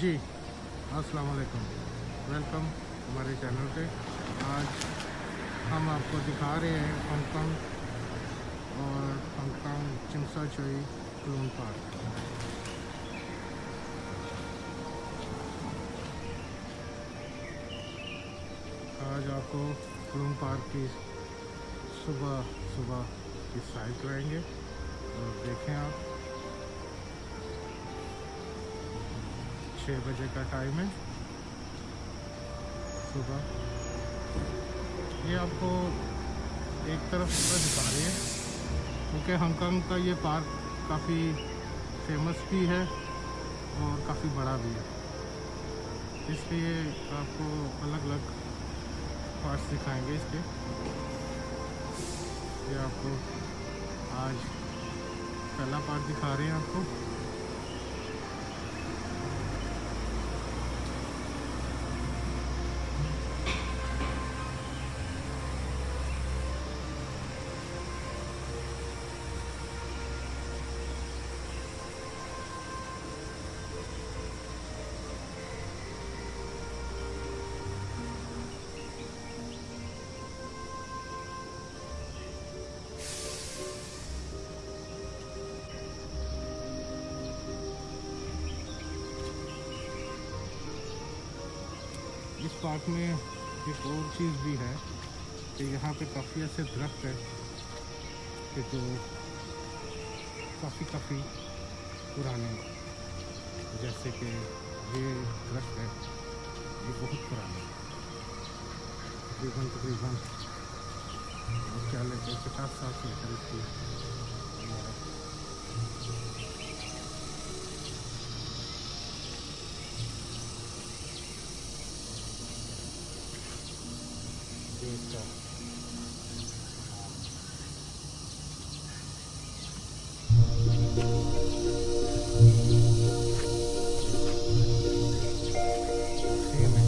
जी अस्सलाम वालेकुम, वेलकम हमारे चैनल पे। आज हम आपको दिखा रहे हैं हांगकांग और हांगकांग चिंगसाछोई क्लून पार्क। आज आपको क्लून पार्क की सुबह सुबह की सैर कराएंगे और देखें आप 6 बजे का टाइम है सुबह। ये आपको एक तरफ पूरा दिखा रही है क्योंकि हांगकांग का ये पार्क काफ़ी फेमस भी है और काफ़ी बड़ा भी है, इसलिए आपको अलग अलग पार्ट्स दिखाएंगे इसके। ये आपको आज पहला पार्ट दिखा रहे हैं आपको। इस पार्क में एक और चीज़ भी है कि यहाँ पे काफ़ी ऐसे दरख्त है कि जो काफ़ी पुराने, जैसे कि ये दरख्त है, ये बहुत पुराना है, तकरीबन क्या लेते हैं 50 साल से लेकर इसकी उम्र है। ये इसका सेम है।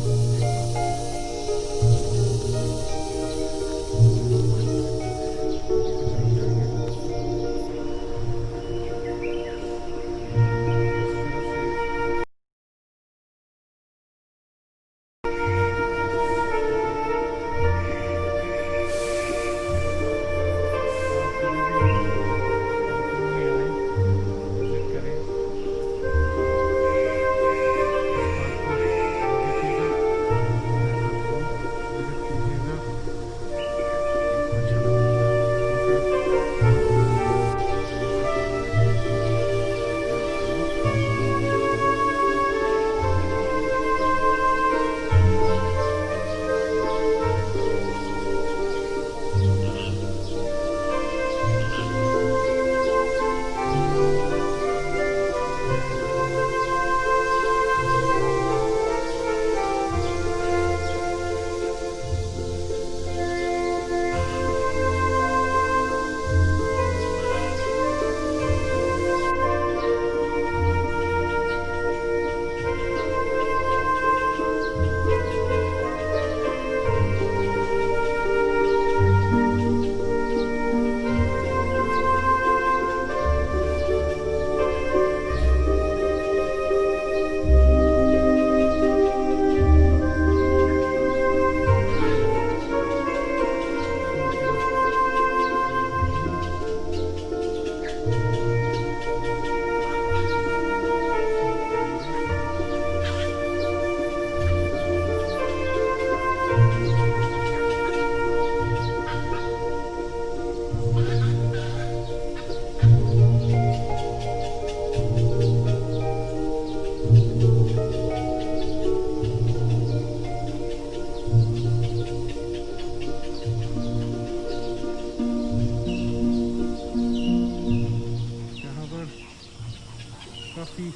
काफ़ी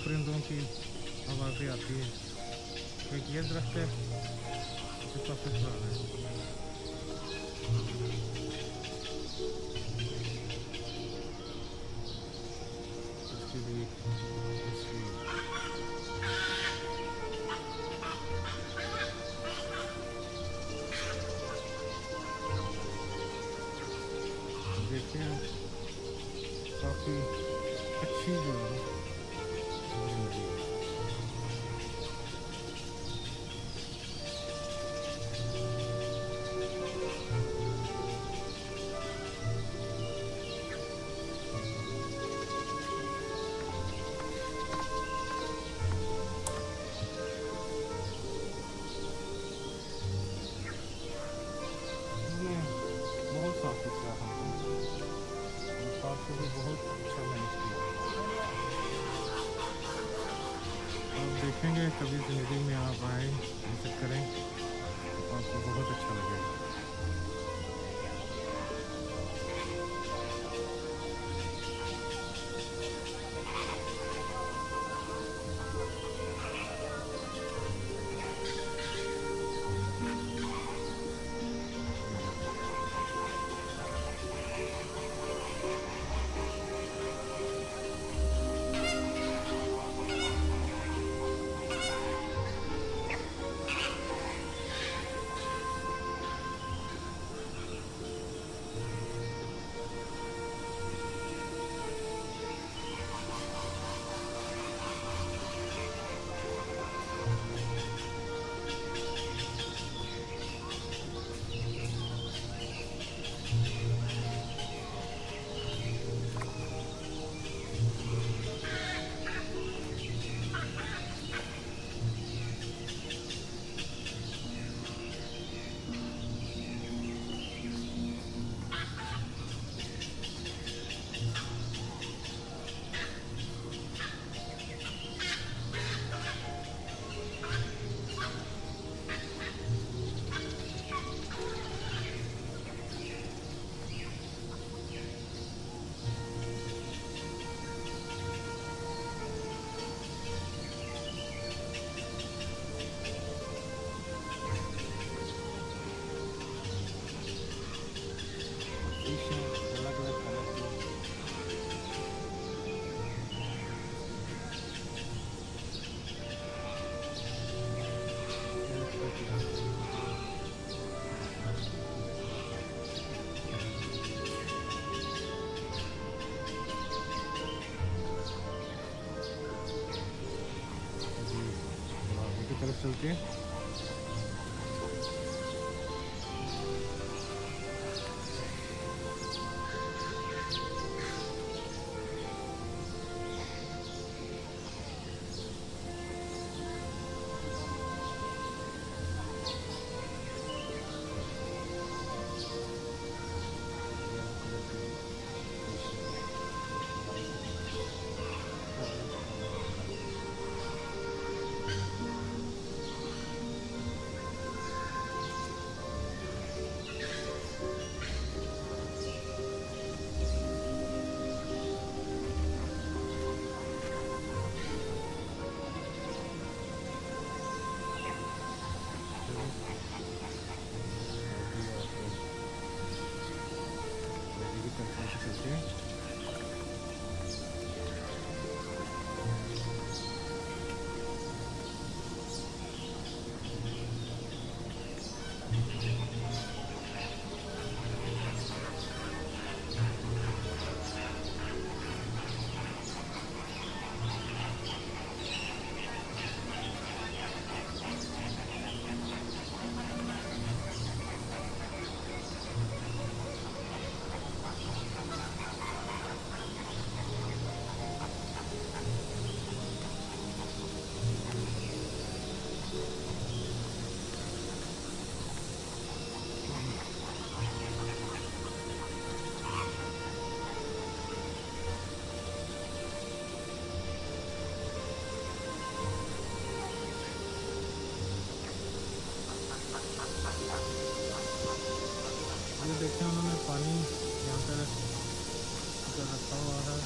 परिंदों की आवाज़ें आती है। एक ये दरख्त है जो काफ़ी पुराना है। इसके लिए देखते हैं काफ़ी अच्छी जो है। आपको भी बहुत अच्छा मैनेज किया। आप देखेंगे कभी ज़िंदगी में आप आए, विजिट करें, तो आपको बहुत अच्छा लगेगा। अलग-अलग कलर की आगे की तरफ चलते हैं। चलते हैं। ये देखें उन्होंने पानी यहाँ पर रखा हुआ है।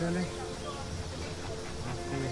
पहले आपको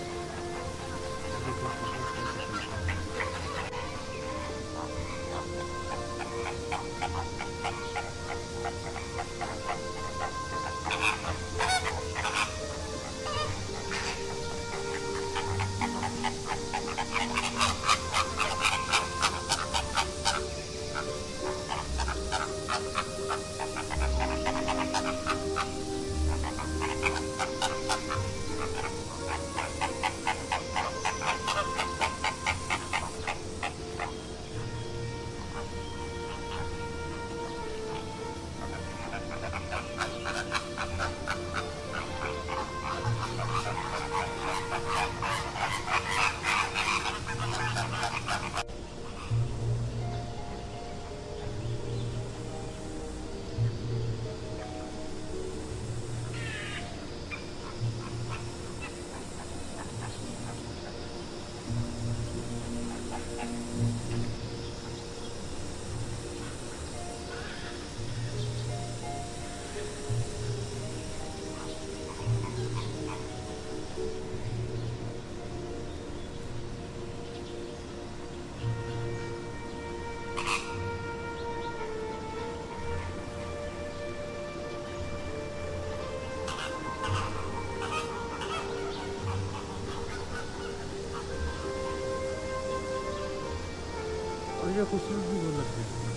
और ये खूबसूरत भी बहुत लगती है।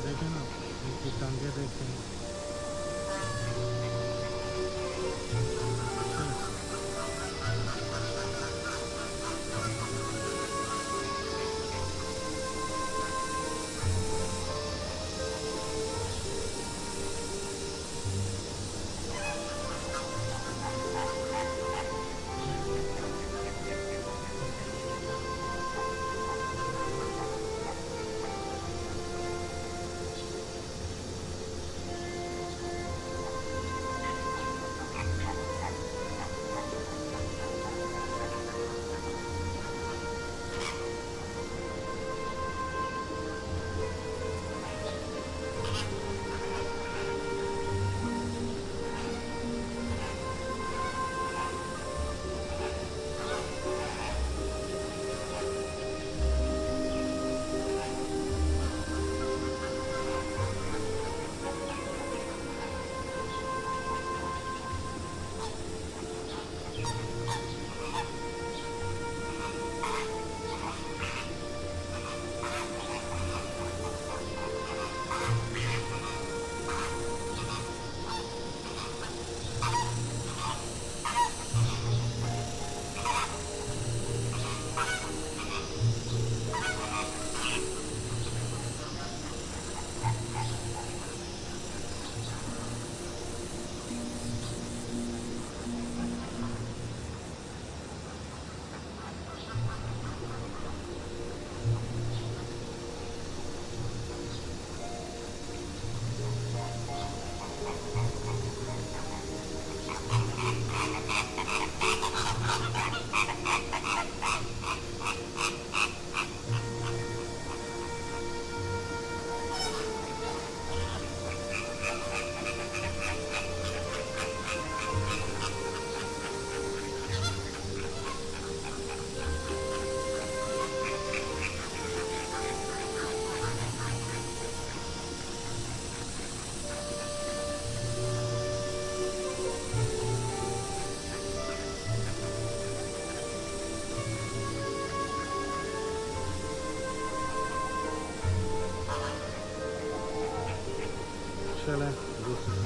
देखें ना, इनकी टांगे देखें। चलें दूसरी